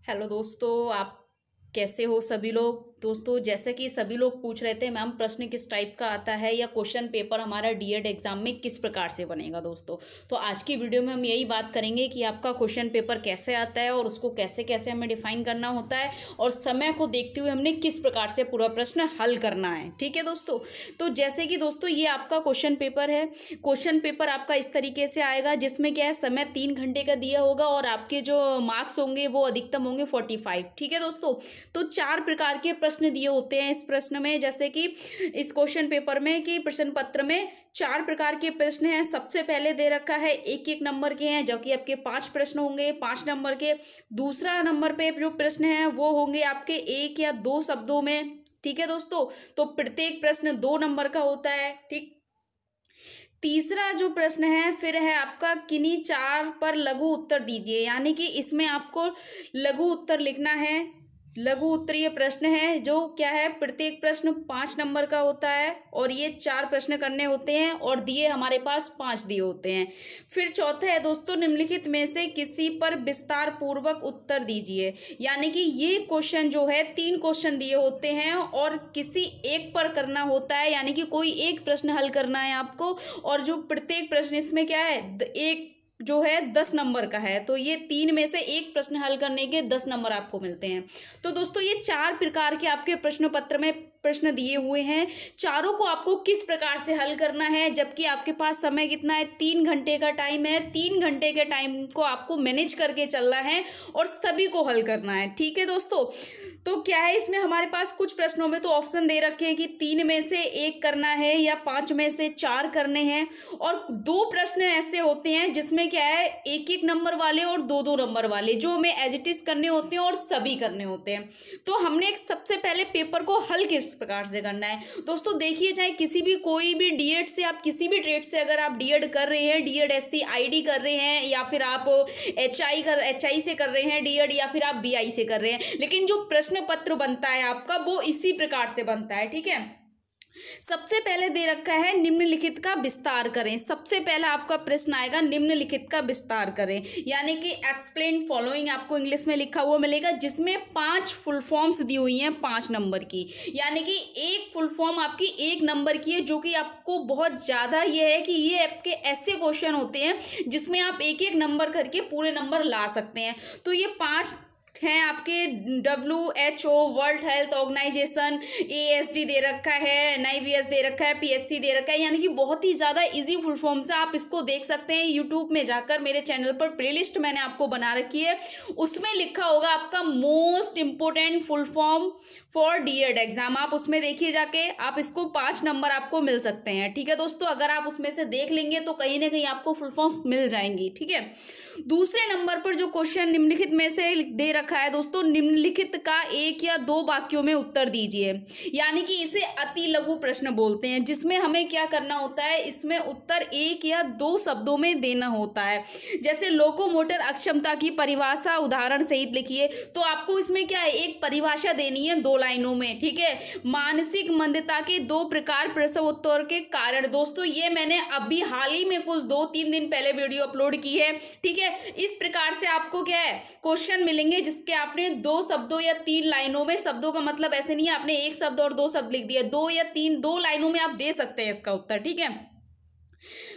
Hello दोस्तों, आप कैसे हो सभी लोग। दोस्तों, जैसे कि सभी लोग पूछ रहे थे मैम प्रश्न किस टाइप का आता है या क्वेश्चन पेपर हमारा डीएड एग्जाम में किस प्रकार से बनेगा। दोस्तों, तो आज की वीडियो में हम यही बात करेंगे कि आपका क्वेश्चन पेपर कैसे आता है और उसको कैसे कैसे हमें डिफाइन करना होता है और समय को देखते हुए हमने किस प्रकार से पूरा प्रश्न हल करना है। ठीक है दोस्तों, तो जैसे कि दोस्तों ये आपका क्वेश्चन पेपर है। क्वेश्चन पेपर आपका इस तरीके से आएगा जिसमें क्या है, समय 3 घंटे का दिया होगा और आपके जो मार्क्स होंगे वो अधिकतम होंगे 45। ठीक है दोस्तों, तो 4 प्रकार के प्रश्न दिए होते हैं इस प्रश्न में। जैसे कि इस क्वेश्चन पेपर में कि प्रश्न पत्र में 4 प्रकार के प्रश्न हैं। सबसे पहले दे रखा है 1-1 नंबर के हैं, जो कि आपके 5 प्रश्न होंगे 5 नंबर के। दूसरा नंबर पे जो प्रश्न है वो होंगे आपके 1 या 2 शब्दों में। ठीक है दोस्तों, तो प्रत्येक प्रश्न 2 नंबर का होता है। ठीक, तीसरा जो प्रश्न है फिर है आपका किन्हीं 4 पर लघु उत्तर दीजिए, यानी कि इसमें आपको लघु उत्तर लिखना है। लघु उत्तरीय प्रश्न है जो क्या है, प्रत्येक प्रश्न 5 नंबर का होता है और ये 4 प्रश्न करने होते हैं और दिए हमारे पास 5 दिए होते हैं। फिर चौथा है दोस्तों, निम्नलिखित में से किसी पर विस्तार पूर्वक उत्तर दीजिए, यानी कि ये क्वेश्चन जो है 3 क्वेश्चन दिए होते हैं और किसी एक पर करना होता है, यानी कि कोई एक प्रश्न हल करना है आपको। और जो प्रत्येक प्रश्न इसमें क्या है, एक जो है 10 नंबर का है, तो ये 3 में से एक प्रश्न हल करने के 10 नंबर आपको मिलते हैं। तो दोस्तों ये 4 प्रकार के आपके प्रश्न पत्र में प्रश्न दिए हुए हैं। चारों को आपको किस प्रकार से हल करना है, जबकि आपके पास समय कितना है, 3 घंटे का टाइम है। 3 घंटे के टाइम को आपको मैनेज करके चलना है और सभी को हल करना है। ठीक है दोस्तों, तो क्या है, इसमें हमारे पास कुछ प्रश्नों में तो ऑप्शन दे रखे हैं कि 3 में से 1 करना है या 5 में से 4 करने हैं। और 2 प्रश्न ऐसे होते हैं जिसमें क्या है, 1-1 नंबर वाले और 2-2 नंबर वाले, जो हमें एज इट इज करने होते हैं और सभी करने होते हैं। तो हमने सबसे पहले पेपर को हल किस प्रकार से करना है। दोस्तों देखिए, चाहे किसी भी कोई भी डीएड से, आप किसी भी ट्रेड से अगर आप डीएड कर रहे हैं, डीएड एससी आईडी कर रहे हैं, या फिर आप एचआई से कर रहे हैं डीएड, या फिर आप बीआई से कर रहे हैं, लेकिन जो प्रश्न पत्र बनता है आपका वो इसी प्रकार से बनता है। ठीक है, सबसे पहले दे रखा है निम्नलिखित का विस्तार करें। सबसे पहला आपका प्रश्न आएगा निम्नलिखित का विस्तार करें, यानी कि एक्सप्लेन फॉलोइंग आपको इंग्लिश में लिखा हुआ मिलेगा, जिसमें 5 फुल फॉर्म्स दी हुई हैं 5 नंबर की, यानी कि एक फुल फॉर्म आपकी 1 नंबर की है, जो कि आपको बहुत ज़्यादा ये है कि ये आपके ऐसे क्वेश्चन होते हैं जिसमें आप 1-1 नंबर करके पूरे नंबर ला सकते हैं। तो ये 5 हैं आपके। WHO world health organisation, ASD दे रखा है, NIVS दे रखा है, PSC दे रखा है, यानी कि बहुत ही ज़्यादा इजी फुल फॉर्म से आप इसको देख सकते हैं। यूट्यूब में जाकर मेरे चैनल पर प्लेलिस्ट मैंने आपको बना रखी है, उसमें लिखा होगा आपका most important full form for DEd exam. आप उसमें देखिए जाके, आप इसको 5 नंबर आपको मिल सकते हैं। ठीक है दोस्तों, अगर आप उसमें से देख लेंगे तो कहीं ना कहीं आपको फुल फॉर्म मिल जाएंगी। ठीक है, दूसरे नंबर पर जो क्वेश्चन निम्नलिखित में से दे रखा है दोस्तों, निम्नलिखित का 1 या 2 वाक्यों में उत्तर दीजिए, यानी कि इसे अति लघु प्रश्न बोलते हैं, जिसमें हमें क्या करना होता है, इसमें उत्तर 1 या 2 शब्दों में देना होता है। जैसे लोकोमोटर अक्षमता की परिभाषा उदाहरण सहित लिखिए, तो आपको इसमें क्या है, एक परिभाषा देनी है 2 लाइनों में। ठीक है, मानसिक मंदता के 2 प्रकार, प्रसव उत्तर के कारण। दोस्तों ये मैंने अभी हाल ही में कुछ 2-3 दिन पहले वीडियो अपलोड की है। ठीक है, इस प्रकार से आपको क्या है, क्वेश्चन मिलेंगे जिसके आपने 2 शब्दों या 3 लाइनों में, शब्दों का मतलब ऐसे नहीं है आपने 1 शब्द और 2 शब्द लिख दिया, 2 या 3, 2 लाइनों में आप दे सकते हैं इसका उत्तर। ठीक है,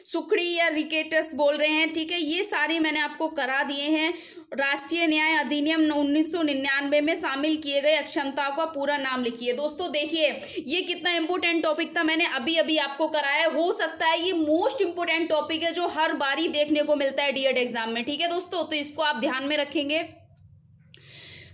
सुखड़ी या रिकेटस बोल रहे हैं। ठीक है, ये सारे मैंने आपको करा दिए हैं। राष्ट्रीय न्याय अधिनियम 1999 में शामिल किए गए अक्षमताओं का पूरा नाम लिखिए। दोस्तों देखिए, ये कितना इंपॉर्टेंट टॉपिक था, मैंने अभी अभी आपको कराया। हो सकता है ये मोस्ट इंपॉर्टेंट टॉपिक है जो हर बारी देखने को मिलता है डीएड एग्जाम में। ठीक है दोस्तों, तो इसको आप ध्यान में रखेंगे।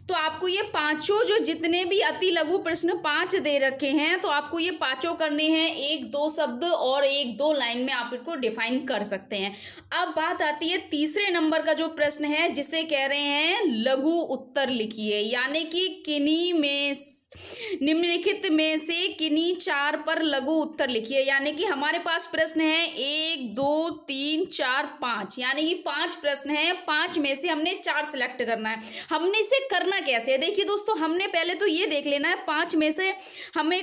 तो आपको ये 5 जो जितने भी अति लघु प्रश्न 5 दे रखे हैं, तो आपको ये 5 करने हैं 1-2 शब्द और 1-2 लाइन में आप इनको डिफाइन कर सकते हैं। अब बात आती है तीसरे नंबर का जो प्रश्न है, जिसे कह रहे हैं लघु उत्तर लिखिए, यानी कि किन्हीं में निम्नलिखित में से किन्हीं 4 पर लघु उत्तर लिखिए। यानी कि हमारे पास प्रश्न है 1, 2, 3, 4, 5, यानी कि 5 प्रश्न हैं, 5 में से हमने 4 सिलेक्ट करना है। हमने इसे करना कैसे है, देखिए दोस्तों, हमने पहले तो ये देख लेना है 5 में से हमें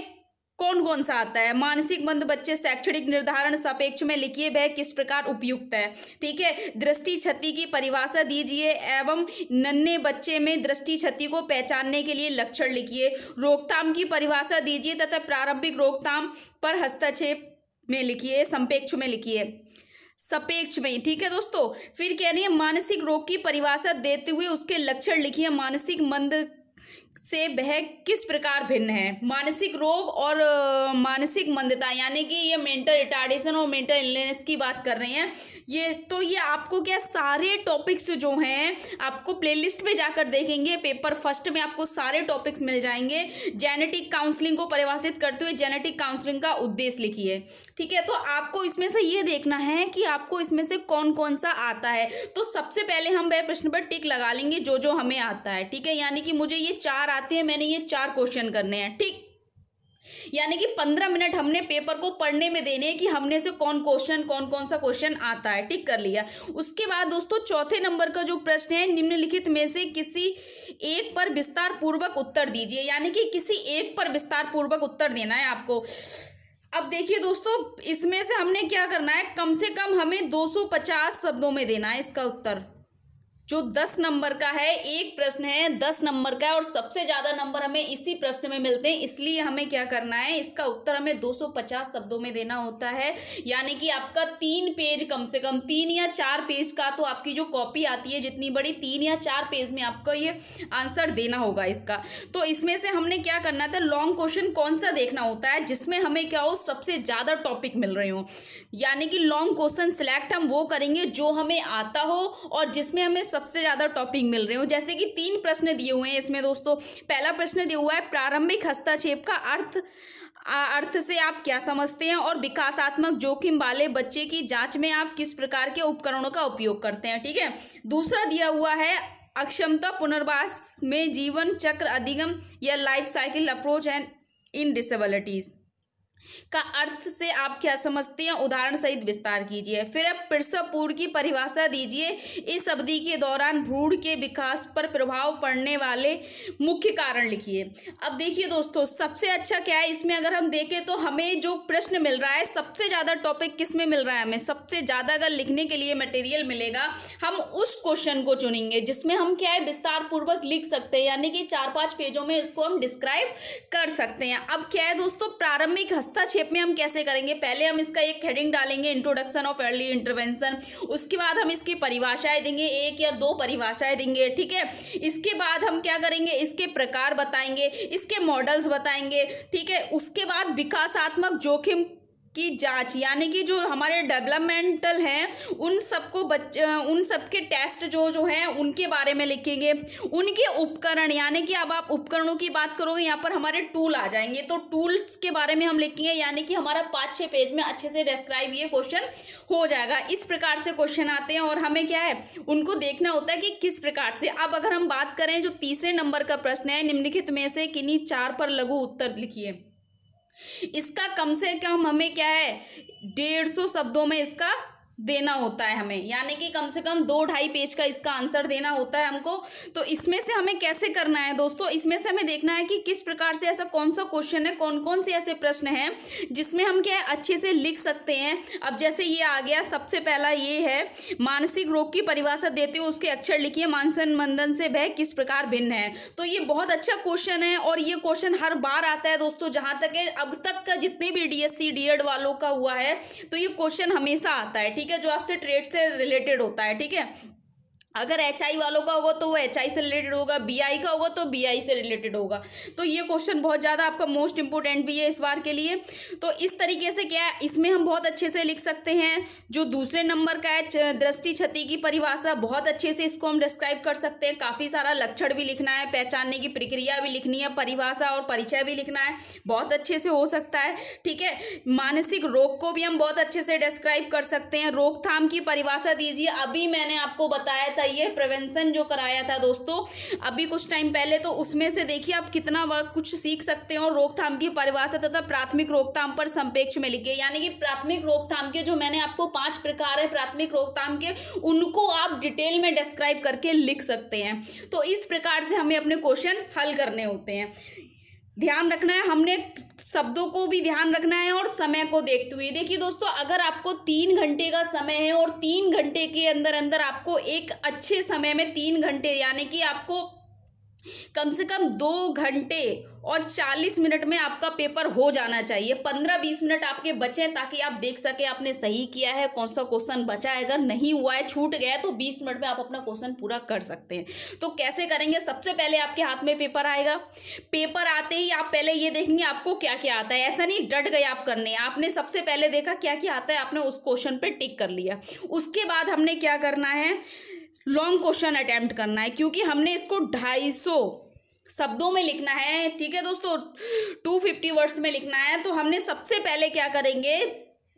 कौन कौन सा आता है? मानसिक मंद बच्चे शैक्षणिक निर्धारण सापेक्ष में लिखिए, वह किस प्रकार उपयुक्त है। ठीक है, दृष्टि क्षति की परिभाषा दीजिए एवं नन्हे बच्चे में दृष्टि क्षति को पहचानने के लिए लक्षण लिखिए। रोकथाम की परिभाषा दीजिए तथा प्रारंभिक रोकथाम पर हस्तक्षेप में लिखिए, संपेक्ष में लिखिए, सापेक्ष में। ठीक है दोस्तों, फिर कह रही है मानसिक रोग की परिभाषा देते हुए उसके लक्षण लिखिए। मानसिक मंद से वह किस प्रकार भिन्न है? मानसिक रोग और मानसिक मंदता, यानी कि ये मेंटल रिटार्डेशन और मेंटल इलनेस की बात कर रहे हैं। ये आपको क्या सारे टॉपिक्स जो हैं आपको प्लेलिस्ट पे जाकर देखेंगे, पेपर फर्स्ट में आपको सारे टॉपिक्स मिल जाएंगे। जेनेटिक काउंसलिंग को परिभाषित करते हुए जेनेटिक काउंसलिंग का उद्देश्य लिखिए। ठीक है, तो आपको इसमें से ये देखना है कि आपको इसमें से कौन कौन सा आता है। तो सबसे पहले हम वह प्रश्न पर टिक लगा लेंगे जो जो हमें आता है। ठीक है, यानी कि मुझे ये 4 आते हैं, मैंने ये 4 क्वेश्चन करने हैं। ठीक, यानी कि 15 मिनट हमने पेपर को पढ़ने में देने हैं कि हमने से कौन कौन सा क्वेश्चन आता है। ठीक कर लिया। उसके बाद दोस्तों चौथे नंबर का जो प्रश्न है, निम्नलिखित में से किसी एक पर विस्तार पूर्वक उत्तर दीजिए, यानी कि किसी एक पर विस्तार पूर्वक उत्तर देना है आपको। अब देखिए दोस्तों, इसमें से हमने क्या करना है, कम से कम हमें 250 शब्दों में देना है इसका उत्तर। जो 10 नंबर का है, एक प्रश्न है 10 नंबर का है और सबसे ज़्यादा नंबर हमें इसी प्रश्न में मिलते हैं, इसलिए हमें क्या करना है, इसका उत्तर हमें 250 शब्दों में देना होता है। यानी कि आपका 3 पेज, कम से कम 3 या 4 पेज का तो आपकी जो कॉपी आती है जितनी बड़ी, 3 या 4 पेज में आपको ये आंसर देना होगा इसका। तो इसमें से हमने क्या करना था, लॉन्ग क्वेश्चन कौन सा देखना होता है जिसमें हमें क्या हो, सबसे ज़्यादा टॉपिक मिल रहे हो। यानी कि लॉन्ग क्वेश्चन सिलेक्ट हम वो करेंगे जो हमें आता हो और जिसमें हमें सबसे ज्यादा टॉपिक मिल रहे हो। जैसे कि 3 प्रश्न दिए हुए हैं इसमें दोस्तों। पहला प्रश्न दिया हुआ है, प्रारंभिक हस्तक्षेप का अर्थ से आप क्या समझते हैं और विकासात्मक जोखिम वाले बच्चे की जांच में आप किस प्रकार के उपकरणों का उपयोग करते हैं। ठीक है, दूसरा दिया हुआ है, अक्षमता पुनर्वास में जीवन चक्र अधिगम या life cycle approach and in disabilities का अर्थ से आप क्या समझते हैं, उदाहरण सहित विस्तार कीजिए। फिर अब प्रसव पूर्व की परिभाषा दीजिए। इस अवधि के दौरान भ्रूण के विकास पर प्रभाव पड़ने वाले मुख्य कारण लिखिए। अब देखिए दोस्तों, सबसे अच्छा क्या है इसमें, अगर हम देखें तो हमें जो प्रश्न मिल रहा है, सबसे ज़्यादा टॉपिक किस में मिल रहा है, हमें सबसे ज़्यादा अगर लिखने के लिए मटेरियल मिलेगा, हम उस क्वेश्चन को चुनेंगे जिसमें हम क्या है, विस्तार पूर्वक लिख सकते हैं, यानी कि 4-5 पेजों में इसको हम डिस्क्राइब कर सकते हैं। अब क्या है दोस्तों, प्रारंभिक हस्तक्षेप में हम कैसे करेंगे, पहले हम इसका एक हेडिंग डालेंगे, इंट्रोडक्शन ऑफ अर्ली इंटरवेंशन। उसके बाद हम इसकी परिभाषाएं देंगे, 1 या 2 परिभाषाएं देंगे। ठीक है, इसके बाद हम क्या करेंगे, इसके प्रकार बताएंगे, इसके मॉडल्स बताएंगे। ठीक है, उसके बाद विकासात्मक जोखिम की जांच, यानी कि जो हमारे डेवलपमेंटल हैं उन सबके टेस्ट जो हैं उनके बारे में लिखेंगे। उनके उपकरण, यानी कि अब आप उपकरणों की बात करोगे, यहाँ पर हमारे टूल आ जाएंगे, तो टूल्स के बारे में हम लिखेंगे, यानी कि हमारा 5-6 पेज में अच्छे से डिस्क्राइब ये क्वेश्चन हो जाएगा। इस प्रकार से क्वेश्चन आते हैं और हमें क्या है, उनको देखना होता है कि किस प्रकार से। अब अगर हम बात करें जो तीसरे नंबर का प्रश्न है, निम्नलिखित में से किन्हीं 4 पर लघु उत्तर लिखिए। इसका कम से कम हमें क्या है, 150 शब्दों में इसका देना होता है हमें, यानी कि कम से कम 2-2.5 पेज का इसका आंसर देना होता है हमको। तो इसमें से हमें कैसे करना है दोस्तों, इसमें से हमें देखना है कि किस प्रकार से ऐसा कौन सा क्वेश्चन है, कौन कौन से ऐसे प्रश्न हैं जिसमें हम क्या है अच्छे से लिख सकते हैं। अब जैसे ये आ गया, सबसे पहला ये है, मानसिक रोग की परिभाषा देते हुए उसके अक्षर लिखिए, मानसिक मंदन से वह किस प्रकार भिन्न है। तो ये बहुत अच्छा क्वेश्चन है और ये क्वेश्चन हर बार आता है दोस्तों, जहाँ तक है अब तक का जितने भी DSC DED वालों का हुआ है, तो ये क्वेश्चन हमेशा आता है। ठीक है, जो आपसे ट्रेड से रिलेटेड होता है। ठीक है, अगर HI वालों का होगा तो वो HI से रिलेटेड होगा, BI का होगा तो BI से रिलेटेड होगा। तो ये क्वेश्चन बहुत ज़्यादा आपका मोस्ट इंपोर्टेंट भी है इस बार के लिए। तो इस तरीके से क्या है, इसमें हम बहुत अच्छे से लिख सकते हैं। जो दूसरे नंबर का है, दृष्टि क्षति की परिभाषा, बहुत अच्छे से इसको हम डिस्क्राइब कर सकते हैं। काफ़ी सारा लक्षण भी लिखना है, पहचानने की प्रक्रिया भी लिखनी है, परिभाषा और परिचय भी लिखना है, बहुत अच्छे से हो सकता है। ठीक है, मानसिक रोग को भी हम बहुत अच्छे से डिस्क्राइब कर सकते हैं। रोकथाम की परिभाषा दीजिए, अभी मैंने आपको बताया ये प्रिवेंशन जो कराया था दोस्तों अभी कुछ टाइम पहले, तो उसमें से देखिए आप कितना कुछ सीख सकते हो। रोकथाम की परिभाषा तथा प्राथमिक रोकथाम पर संपेक्ष में लिखिए, यानी कि प्राथमिक रोकथाम के जो मैंने आपको 5 प्रकार है प्राथमिक रोकथाम के, उनको आप डिटेल में डिस्क्राइब करके लिख सकते हैं। तो इस प्रकार से हमें अपने क्वेश्चन हल करने होते हैं। ध्यान रखना है, हमने शब्दों को भी ध्यान रखना है और समय को देखते हुए। देखिए दोस्तों, अगर आपको 3 घंटे का समय है और 3 घंटे के अंदर अंदर आपको एक अच्छे समय में 3 घंटे यानी कि आपको कम से कम 2 घंटे और 40 मिनट में आपका पेपर हो जाना चाहिए। 15-20 मिनट आपके बचें ताकि आप देख सके आपने सही किया है, कौन सा क्वेश्चन बचा है, अगर नहीं हुआ है, छूट गया है, तो 20 मिनट में आप अपना क्वेश्चन पूरा कर सकते हैं। तो कैसे करेंगे? सबसे पहले आपके हाथ में पेपर आएगा। पेपर आते ही आप पहले ये देखेंगे आपको क्या क्या आता है। ऐसा नहीं डट गए आप करने, आपने सबसे पहले देखा क्या क्या आता है, आपने उस क्वेश्चन पर टिक कर लिया। उसके बाद हमने क्या करना है, लॉन्ग क्वेश्चन अटेम्प्ट करना है, क्योंकि हमने इसको 250 शब्दों में लिखना है। ठीक है दोस्तों, 250 वर्ड्स में लिखना है। तो हमने सबसे पहले क्या करेंगे,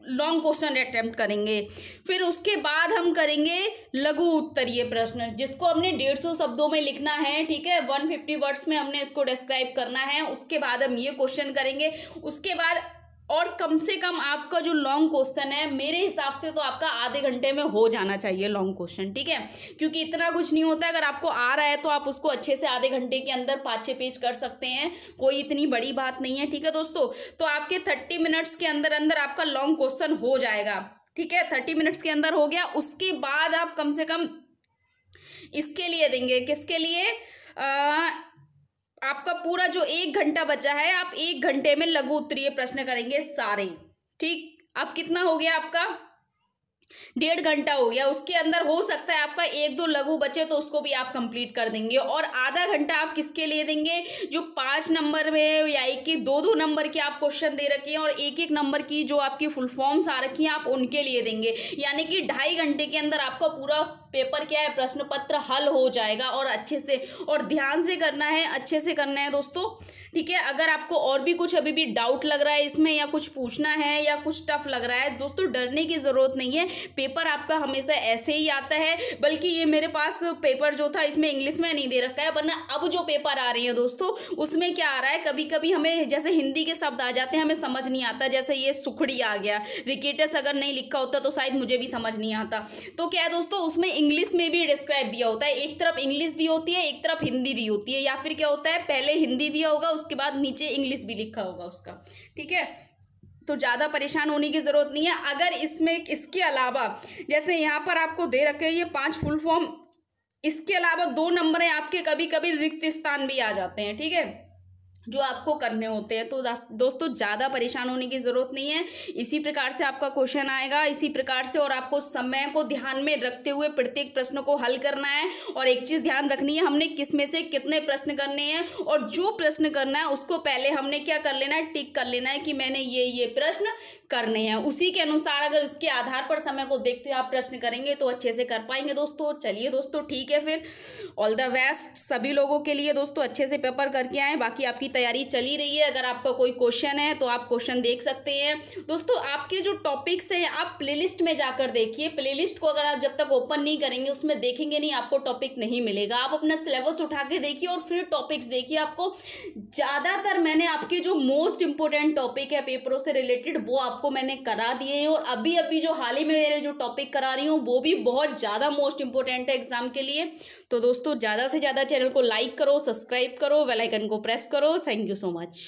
लॉन्ग क्वेश्चन अटेम्प्ट करेंगे। फिर उसके बाद हम करेंगे लघु उत्तरीय प्रश्न, जिसको हमने 150 शब्दों में लिखना है। ठीक है, 150 वर्ड्स में हमने इसको डिस्क्राइब करना है। उसके बाद हम ये क्वेश्चन करेंगे। उसके बाद और कम से कम आपका जो लॉन्ग क्वेश्चन है, मेरे हिसाब से तो आपका आधे घंटे में हो जाना चाहिए लॉन्ग क्वेश्चन। ठीक है, क्योंकि इतना कुछ नहीं होता है, अगर आपको आ रहा है तो आप उसको अच्छे से आधे घंटे के अंदर 5-6 पेज कर सकते हैं, कोई इतनी बड़ी बात नहीं है। ठीक है दोस्तों, तो आपके 30 मिनट्स के अंदर अंदर आपका लॉन्ग क्वेश्चन हो जाएगा। ठीक है, 30 मिनट्स के अंदर हो गया। उसके बाद आप कम से कम इसके लिए देंगे, किसके लिए, आपका पूरा जो 1 घंटा बचा है, आप 1 घंटे में लघु उत्तरीय प्रश्न करेंगे सारे। ठीक, अब कितना हो गया आपका, 1.5 घंटा हो गया। उसके अंदर हो सकता है आपका 1-2 लघु बचे तो उसको भी आप कंप्लीट कर देंगे। और आधा घंटा आप किसके लिए देंगे, जो 5 नंबर में या 2-2 नंबर के आप क्वेश्चन दे रखे हैं और 1-1 नंबर की जो आपकी फुल फॉर्म्स आ रखी हैं, आप उनके लिए देंगे। यानी कि 2.5 घंटे के अंदर आपका पूरा पेपर क्या है, प्रश्न पत्र हल हो जाएगा। और अच्छे से और ध्यान से करना है, अच्छे से करना है दोस्तों। ठीक है, अगर आपको और भी कुछ अभी भी डाउट लग रहा है इसमें, या कुछ पूछना है, या कुछ टफ लग रहा है, दोस्तों डरने की ज़रूरत नहीं है। पेपर आपका हमेशा ऐसे ही आता है। बल्कि ये मेरे पास पेपर जो था इसमें इंग्लिश में नहीं दे रखा है, वरना अब जो पेपर आ रहे हैं दोस्तों, उसमें क्या आ रहा है, कभी कभी हमें जैसे हिंदी के शब्द आ जाते हैं, हमें समझ नहीं आता। जैसे ये सुखड़ी आ गया, रिकेटस अगर नहीं लिखा होता तो शायद मुझे भी समझ नहीं आता। तो क्या है दोस्तों, उसमें इंग्लिश में भी डिस्क्राइब दिया होता है। एक तरफ इंग्लिश दी होती है, एक तरफ हिंदी दी होती है, या फिर क्या होता है, पहले हिंदी दिया होगा, उसके बाद नीचे इंग्लिश भी लिखा होगा उसका। ठीक है, तो ज़्यादा परेशान होने की ज़रूरत नहीं है। अगर इसमें इसके अलावा जैसे यहाँ पर आपको दे रखे हैं ये 5 फुल फॉर्म, इसके अलावा 2 नंबर हैं आपके, कभी कभी रिक्त स्थान भी आ जाते हैं। ठीक है, जो आपको करने होते हैं। तो दोस्तों ज़्यादा परेशान होने की ज़रूरत नहीं है। इसी प्रकार से आपका क्वेश्चन आएगा, इसी प्रकार से, और आपको समय को ध्यान में रखते हुए प्रत्येक प्रश्न को हल करना है। और एक चीज़ ध्यान रखनी है, हमने किस में से कितने प्रश्न करने हैं, और जो प्रश्न करना है उसको पहले हमने क्या कर लेना है, टिक कर लेना है कि मैंने ये प्रश्न करने हैं। उसी के अनुसार अगर उसके आधार पर समय को देखते हुए आप प्रश्न करेंगे तो अच्छे से कर पाएंगे दोस्तों। चलिए दोस्तों, ठीक है, फिर ऑल द बेस्ट सभी लोगों के लिए दोस्तों। अच्छे से पेपर करके आएँ। बाकी आपकी तैयारी चली रही है, अगर आपका कोई क्वेश्चन है तो आप क्वेश्चन देख सकते हैं दोस्तों। आपके जो टॉपिक्स हैं आप प्लेलिस्ट में जाकर देखिए। प्लेलिस्ट को अगर आप जब तक ओपन नहीं करेंगे, उसमें देखेंगे नहीं, आपको टॉपिक नहीं मिलेगा। आप अपना सिलेबस उठा के देखिए और फिर टॉपिक्स देखिए। आपको ज़्यादातर मैंने आपके जो मोस्ट इंपॉर्टेंट टॉपिक है पेपरों से रिलेटेड, वो आपको मैंने करा दिए हैं। और अभी जो हाल ही में मेरे जो टॉपिक करा रही हूँ वो भी बहुत ज़्यादा मोस्ट इंपॉर्टेंट है एग्जाम के लिए। तो दोस्तों ज़्यादा से ज़्यादा चैनल को लाइक करो, सब्सक्राइब करो, बेल आइकन को प्रेस करो। Thank you so much.